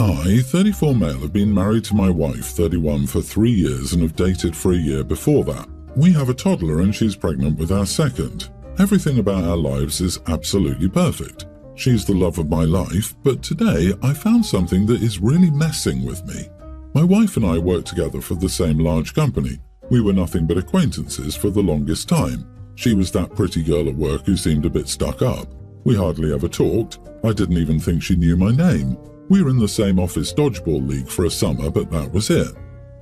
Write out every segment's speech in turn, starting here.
I, 34 male, have been married to my wife, 31, for 3 years and have dated for a year before that. We have a toddler and she's pregnant with our second. Everything about our lives is absolutely perfect. She's the love of my life, but today I found something that is really messing with me. My wife and I worked together for the same large company. We were nothing but acquaintances for the longest time. She was that pretty girl at work who seemed a bit stuck up. We hardly ever talked. I didn't even think she knew my name. We were in the same office dodgeball league for a summer, but that was it.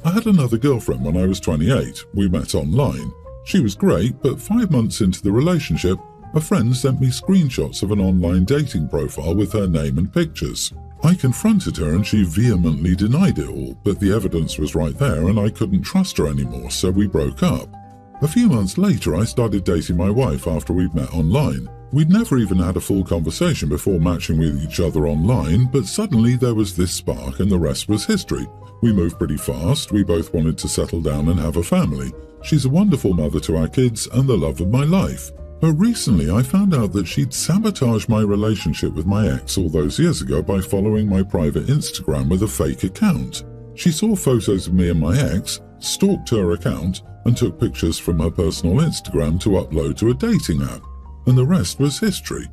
I had another girlfriend when I was 28. We met online. She was great, but 5 months into the relationship, a friend sent me screenshots of an online dating profile with her name and pictures. I confronted her and she vehemently denied it all, but the evidence was right there and I couldn't trust her anymore, so we broke up. A few months later, I started dating my wife after we'd met online. We'd never even had a full conversation before matching with each other online, but suddenly there was this spark and the rest was history. We moved pretty fast, we both wanted to settle down and have a family. She's a wonderful mother to our kids and the love of my life. But recently I found out that she'd sabotaged my relationship with my ex all those years ago by following my private Instagram with a fake account. She saw photos of me and my ex, stalked her account, and took pictures from her personal Instagram to upload to a dating app. And the rest was history.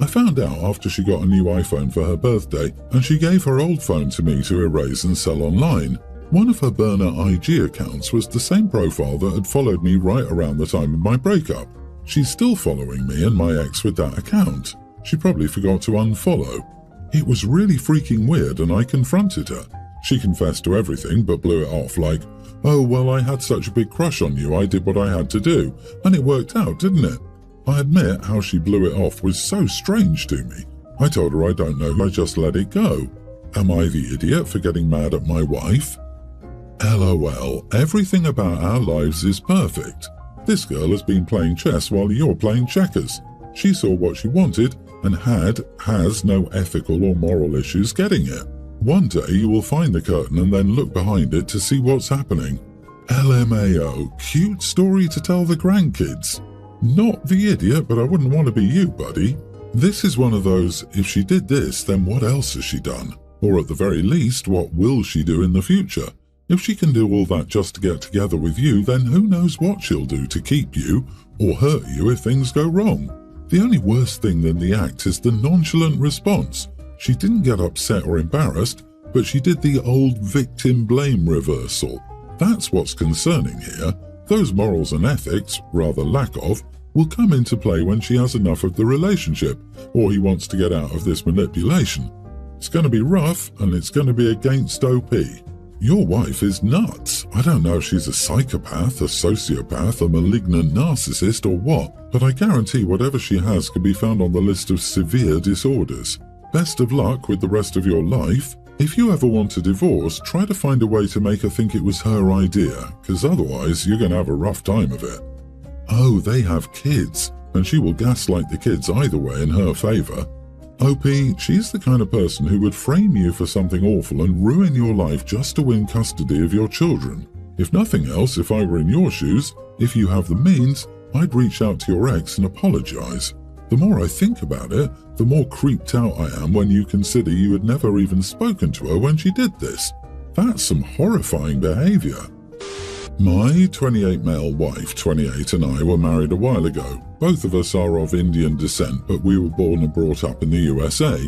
I found out after she got a new iPhone for her birthday, and she gave her old phone to me to erase and sell online. One of her burner IG accounts was the same profile that had followed me right around the time of my breakup. She's still following me and my ex with that account. She probably forgot to unfollow. It was really freaking weird and I confronted her. She confessed to everything but blew it off like, "Oh, well, I had such a big crush on you, I did what I had to do, and it worked out, didn't it?" I admit how she blew it off was so strange to me. I told her I don't know, I just let it go. Am I the idiot for getting mad at my wife? LOL, everything about our lives is perfect. This girl has been playing chess while you're playing checkers. She saw what she wanted and has no ethical or moral issues getting it. One day you will find the curtain and then look behind it to see what's happening. LMAO, cute story to tell the grandkids. Not the idiot, but I wouldn't want to be you, buddy. This is one of those, if she did this, then what else has she done? Or at the very least, what will she do in the future? If she can do all that just to get together with you, then who knows what she'll do to keep you or hurt you if things go wrong. The only worse thing than the act is the nonchalant response. She didn't get upset or embarrassed, but she did the old victim blame reversal. That's what's concerning here. Those morals and ethics, rather lack of, will come into play when she has enough of the relationship, or he wants to get out of this manipulation. It's going to be rough, and it's going to be against OP. Your wife is nuts. I don't know if she's a psychopath, a sociopath, a malignant narcissist, or what, but I guarantee whatever she has could be found on the list of severe disorders. Best of luck with the rest of your life. If you ever want a divorce, try to find a way to make her think it was her idea, because otherwise you're going to have a rough time of it. Oh, they have kids, and she will gaslight the kids either way in her favor. OP, she's the kind of person who would frame you for something awful and ruin your life just to win custody of your children. If nothing else, if I were in your shoes, if you have the means, I'd reach out to your ex and apologize. The more I think about it, the more creeped out I am when you consider you had never even spoken to her when she did this. That's some horrifying behavior. My 28 male wife, 28, and I were married a while ago. Both of us are of Indian descent, but we were born and brought up in the USA.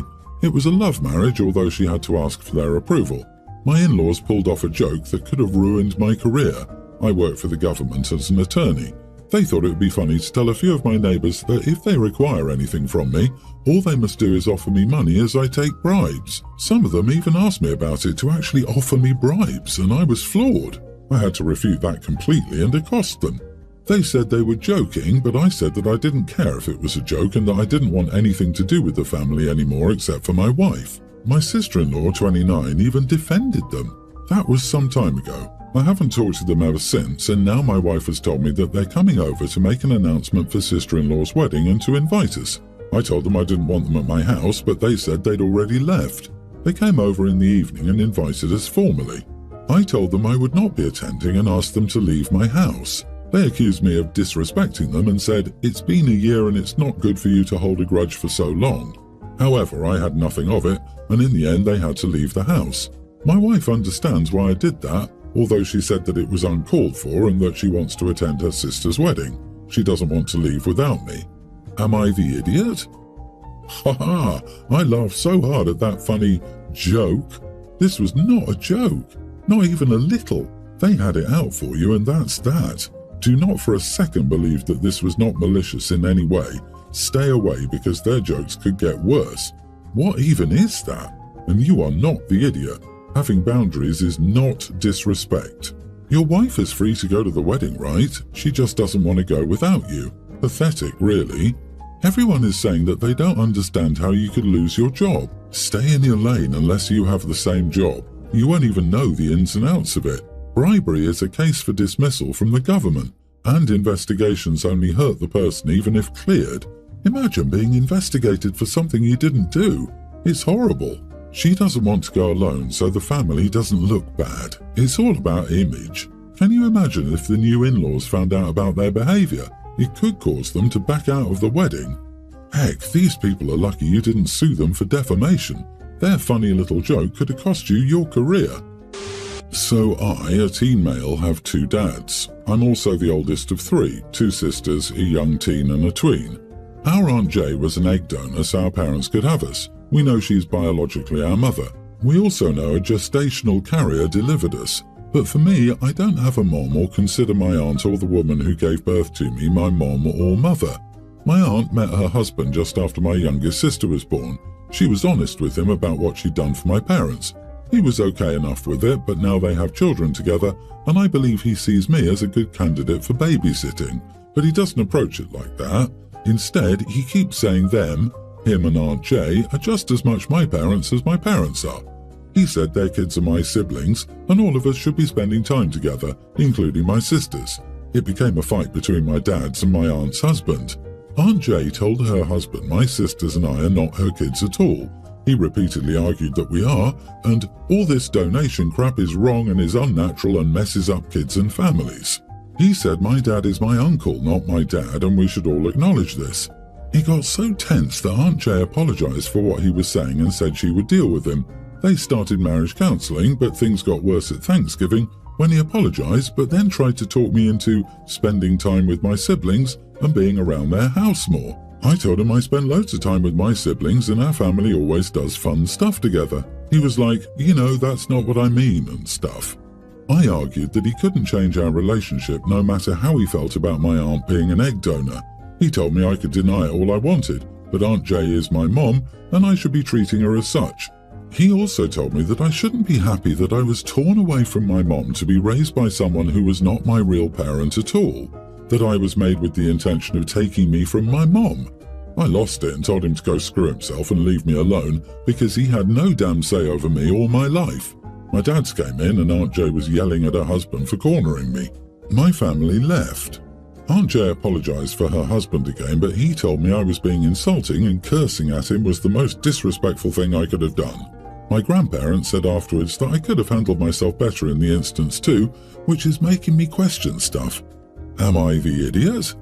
It was a love marriage, although she had to ask for their approval. My in-laws pulled off a joke that could have ruined my career. I work for the government as an attorney. They thought it would be funny to tell a few of my neighbours that if they require anything from me, all they must do is offer me money as I take bribes. Some of them even asked me about it to actually offer me bribes, and I was floored. I had to refute that completely and accost them. They said they were joking, but I said that I didn't care if it was a joke and that I didn't want anything to do with the family anymore except for my wife. My sister-in-law, 29, even defended them. That was some time ago. I haven't talked to them ever since, and now my wife has told me that they're coming over to make an announcement for sister-in-law's wedding and to invite us. I told them I didn't want them at my house, but they said they'd already left. They came over in the evening and invited us formally. I told them I would not be attending and asked them to leave my house. They accused me of disrespecting them and said, "It's been a year and it's not good for you to hold a grudge for so long." However, I had nothing of it, and in the end they had to leave the house. My wife understands why I did that, although she said that it was uncalled for and that she wants to attend her sister's wedding. She doesn't want to leave without me. Am I the idiot? Ha ha! I laughed so hard at that funny joke. This was not a joke. Not even a little. They had it out for you, and that's that. Do not for a second believe that this was not malicious in any way. Stay away, because their jokes could get worse. What even is that? And you are not the idiot. Having boundaries is not disrespect. Your wife is free to go to the wedding, right? She just doesn't want to go without you. Pathetic, really. Everyone is saying that they don't understand how you could lose your job. Stay in your lane unless you have the same job. You won't even know the ins and outs of it. Bribery is a case for dismissal from the government, and investigations only hurt the person even if cleared. Imagine being investigated for something you didn't do. It's horrible. She doesn't want to go alone, so the family doesn't look bad. It's all about image. Can you imagine if the new in-laws found out about their behavior? It could cause them to back out of the wedding. Heck, these people are lucky you didn't sue them for defamation. Their funny little joke could have cost you your career. So I, a teen male, have 2 dads. I'm also the oldest of 3, 2 sisters, a young teen and a tween. Our Aunt Jay was an egg donor, so our parents could have us. We know she's biologically our mother. We also know a gestational carrier delivered us. But for me, I don't have a mom or consider my aunt or the woman who gave birth to me my mom or mother. My aunt met her husband just after my youngest sister was born. She was honest with him about what she'd done for my parents. He was okay enough with it, but now they have children together, and I believe he sees me as a good candidate for babysitting. But he doesn't approach it like that. Instead, he keeps saying them, him and Aunt Jay, are just as much my parents as my parents are. He said their kids are my siblings, and all of us should be spending time together, including my sisters. It became a fight between my dad's and my aunt's husband. Aunt Jay told her husband my sisters and I are not her kids at all. He repeatedly argued that we are, and all this donation crap is wrong and is unnatural and messes up kids and families. He said my dad is my uncle, not my dad, and we should all acknowledge this. He got so tense that Aunt Jay apologized for what he was saying and said she would deal with him. They started marriage counseling, but things got worse at Thanksgiving when he apologized but then tried to talk me into spending time with my siblings and being around their house more. I told him I spend loads of time with my siblings and our family always does fun stuff together. He was like, you know, that's not what I mean and stuff. I argued that he couldn't change our relationship no matter how he felt about my aunt being an egg donor. He told me I could deny it all I wanted, but Aunt Jay is my mom and I should be treating her as such. He also told me that I shouldn't be happy that I was torn away from my mom to be raised by someone who was not my real parent at all, that I was made with the intention of taking me from my mom. I lost it and told him to go screw himself and leave me alone because he had no damn say over me all my life. My dad's came in and Aunt Jay was yelling at her husband for cornering me. My family left. Aunt Jay apologized for her husband again, but he told me I was being insulting and cursing at him was the most disrespectful thing I could have done. My grandparents said afterwards that I could have handled myself better in the instance too, which is making me question stuff. Am I the idiot?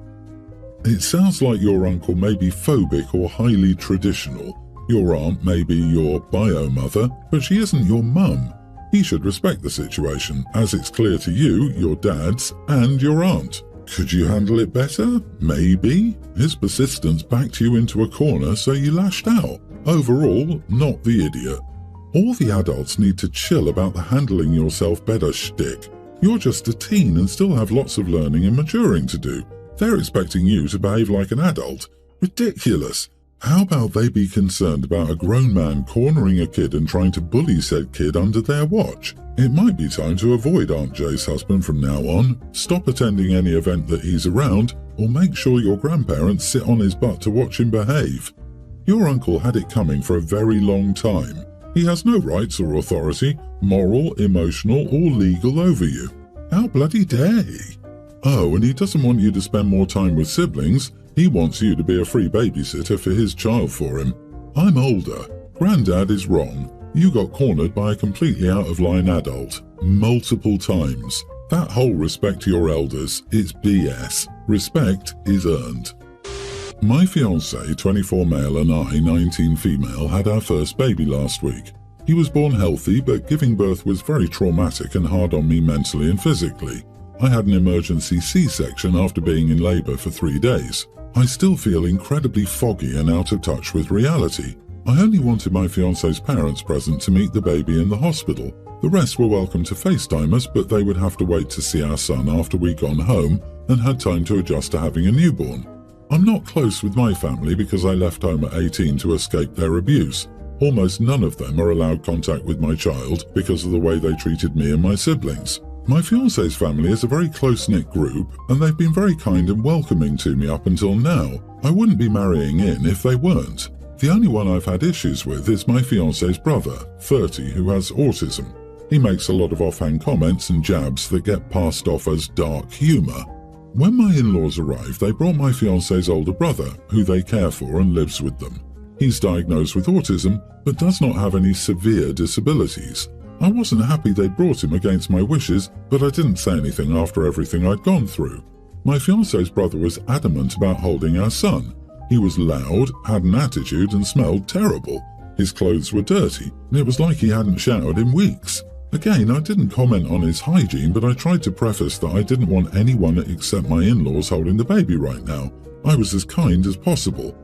It sounds like your uncle may be phobic or highly traditional. Your aunt may be your bio-mother, but she isn't your mum. He should respect the situation, as it's clear to you, your dad's, and your aunt. Could you handle it better? Maybe. His persistence backed you into a corner, so you lashed out. Overall, not the idiot. All the adults need to chill about the handling yourself better shtick. You're just a teen and still have lots of learning and maturing to do. They're expecting you to behave like an adult. Ridiculous. How about they be concerned about a grown man cornering a kid and trying to bully said kid under their watch? It might be time to avoid Aunt Jay's husband from now on. Stop attending any event that he's around, or make sure your grandparents sit on his butt to watch him behave. Your uncle had it coming for a very long time. He has no rights or authority, moral, emotional, or legal over you. How bloody dare he? Oh, and he doesn't want you to spend more time with siblings. He wants you to be a free babysitter for his child for him. I'm older. Granddad is wrong. You got cornered by a completely out-of-line adult. Multiple times. That whole respect to your elders, it's BS. Respect is earned. My fiancé, 24 male, and I, 19 female, had our first baby last week. He was born healthy, but giving birth was very traumatic and hard on me mentally and physically. I had an emergency C-section after being in labour for 3 days. I still feel incredibly foggy and out of touch with reality. I only wanted my fiancé's parents present to meet the baby in the hospital. The rest were welcome to FaceTime us, but they would have to wait to see our son after we'd gone home and had time to adjust to having a newborn. I'm not close with my family because I left home at 18 to escape their abuse. Almost none of them are allowed contact with my child because of the way they treated me and my siblings. My fiancé's family is a very close-knit group, and they've been very kind and welcoming to me up until now. I wouldn't be marrying in if they weren't. The only one I've had issues with is my fiancé's brother, 30, who has autism. He makes a lot of offhand comments and jabs that get passed off as dark humour. When my in-laws arrived, they brought my fiancé's older brother, who they care for and lives with them. He's diagnosed with autism, but does not have any severe disabilities. I wasn't happy they brought him against my wishes, but I didn't say anything after everything I'd gone through. My fiancé's brother was adamant about holding our son. He was loud, had an attitude, and smelled terrible. His clothes were dirty, and it was like he hadn't showered in weeks. Again, I didn't comment on his hygiene, but I tried to preface that I didn't want anyone except my in-laws holding the baby right now. I was as kind as possible.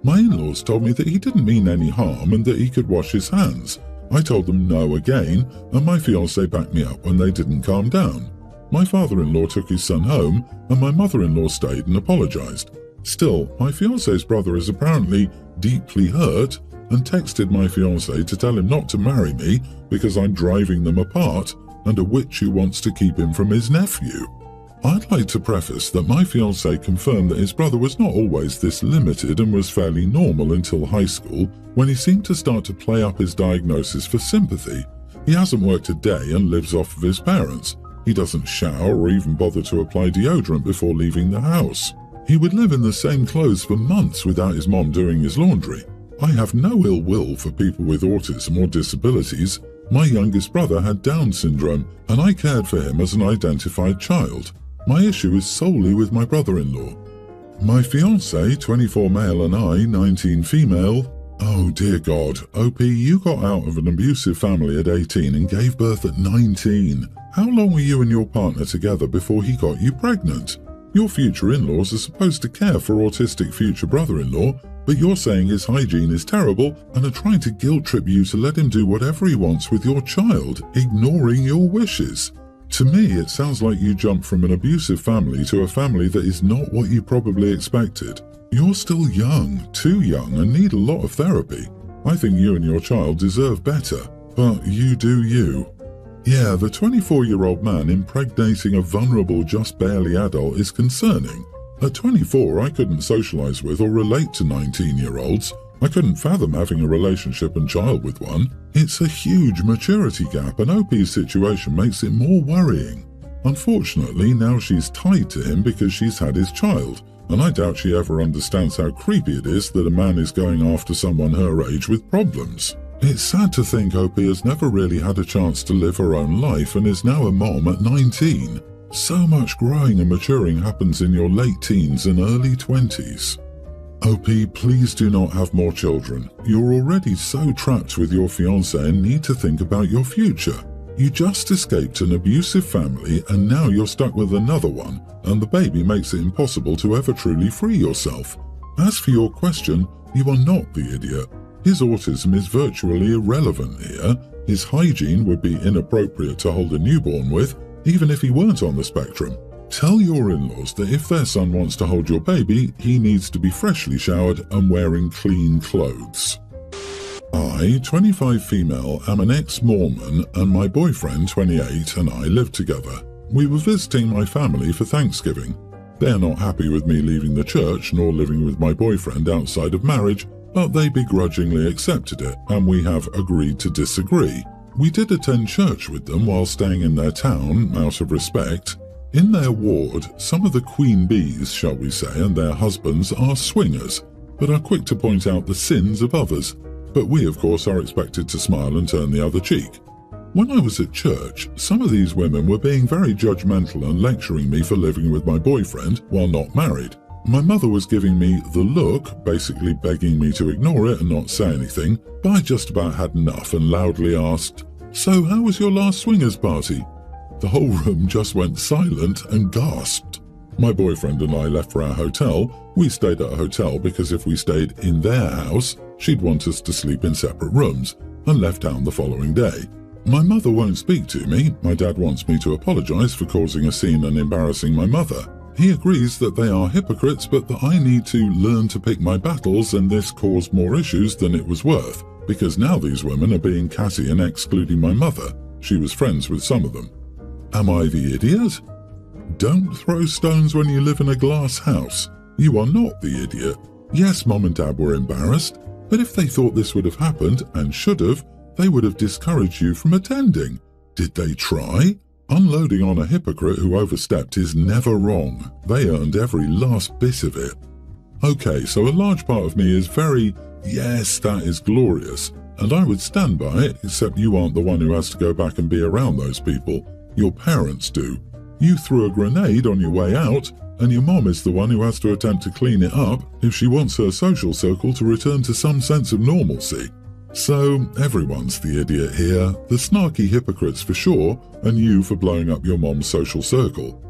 My in-laws told me that he didn't mean any harm and that he could wash his hands. I told them no again, and my fiancé backed me up when they didn't calm down. My father-in-law took his son home, and my mother-in-law stayed and apologized. Still, my fiancé's brother is apparently deeply hurt and texted my fiancé to tell him not to marry me because I'm driving them apart and a witch who wants to keep him from his nephew. I'd like to preface that my fiancé confirmed that his brother was not always this limited and was fairly normal until high school, when he seemed to start to play up his diagnosis for sympathy. He hasn't worked a day and lives off of his parents. He doesn't shower or even bother to apply deodorant before leaving the house. He would live in the same clothes for months without his mom doing his laundry. I have no ill will for people with autism or disabilities. My youngest brother had Down syndrome, and I cared for him as an identified child. My issue is solely with my brother-in-law. My fiancé, 24 male, and I, 19 female. Oh dear God, OP, you got out of an abusive family at 18 and gave birth at 19. How long were you and your partner together before he got you pregnant? Your future in-laws are supposed to care for autistic future brother-in-law, but you're saying his hygiene is terrible and are trying to guilt-trip you to let him do whatever he wants with your child, ignoring your wishes. To me, it sounds like you jumped from an abusive family to a family that is not what you probably expected. You're still young, too young, and need a lot of therapy. I think you and your child deserve better, but you do you. Yeah, the 24-year-old man impregnating a vulnerable, just barely adult is concerning. At 24, I couldn't socialize with or relate to 19-year-olds. I couldn't fathom having a relationship and child with one. It's a huge maturity gap, and OP's situation makes it more worrying. Unfortunately, now she's tied to him because she's had his child, and I doubt she ever understands how creepy it is that a man is going after someone her age with problems. It's sad to think OP has never really had a chance to live her own life and is now a mom at 19. So much growing and maturing happens in your late teens and early 20s. OP, please do not have more children. You're already so trapped with your fiancé and need to think about your future. You just escaped an abusive family and now you're stuck with another one, and the baby makes it impossible to ever truly free yourself. As for your question, you are not the idiot. His autism is virtually irrelevant here. His hygiene would be inappropriate to hold a newborn with, even if he weren't on the spectrum. Tell your in-laws that if their son wants to hold your baby, he needs to be freshly showered and wearing clean clothes. I, 25 female, am an ex-Mormon, and my boyfriend, 28, and I live together. We were visiting my family for Thanksgiving. They are not happy with me leaving the church nor living with my boyfriend outside of marriage, but they begrudgingly accepted it, and we have agreed to disagree. We did attend church with them while staying in their town, out of respect. In their ward, some of the queen bees, shall we say, and their husbands are swingers, but are quick to point out the sins of others. But we, of course, are expected to smile and turn the other cheek. When I was at church, some of these women were being very judgmental and lecturing me for living with my boyfriend while not married. My mother was giving me the look, basically begging me to ignore it and not say anything, but I just about had enough and loudly asked, "So how was your last swingers party?" The whole room just went silent and gasped. My boyfriend and I left for our hotel. We stayed at a hotel because if we stayed in their house, she'd want us to sleep in separate rooms, and left town the following day. My mother won't speak to me. My dad wants me to apologize for causing a scene and embarrassing my mother. He agrees that they are hypocrites, but that I need to learn to pick my battles, and this caused more issues than it was worth, because now these women are being catty and excluding my mother. She was friends with some of them. Am I the idiot? Don't throw stones when you live in a glass house. You are not the idiot. Yes, Mom and Dad were embarrassed, but if they thought this would have happened, and should have, they would have discouraged you from attending. Did they try? Unloading on a hypocrite who overstepped is never wrong. They earned every last bit of it. Okay, so a large part of me is very, yes, that is glorious, and I would stand by it, except you aren't the one who has to go back and be around those people. Your parents do. You threw a grenade on your way out, and your mom is the one who has to attempt to clean it up if she wants her social circle to return to some sense of normalcy. So everyone's the idiot here, the snarky hypocrites for sure, and you for blowing up your mom's social circle.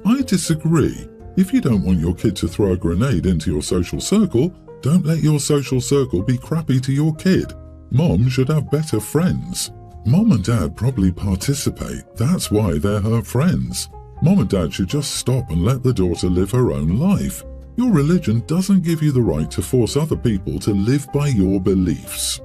I disagree. If you don't want your kid to throw a grenade into your social circle, don't let your social circle be crappy to your kid. Mom should have better friends. Mom and Dad probably participate, that's why they're her friends. Mom and Dad should just stop and let the daughter live her own life. Your religion doesn't give you the right to force other people to live by your beliefs.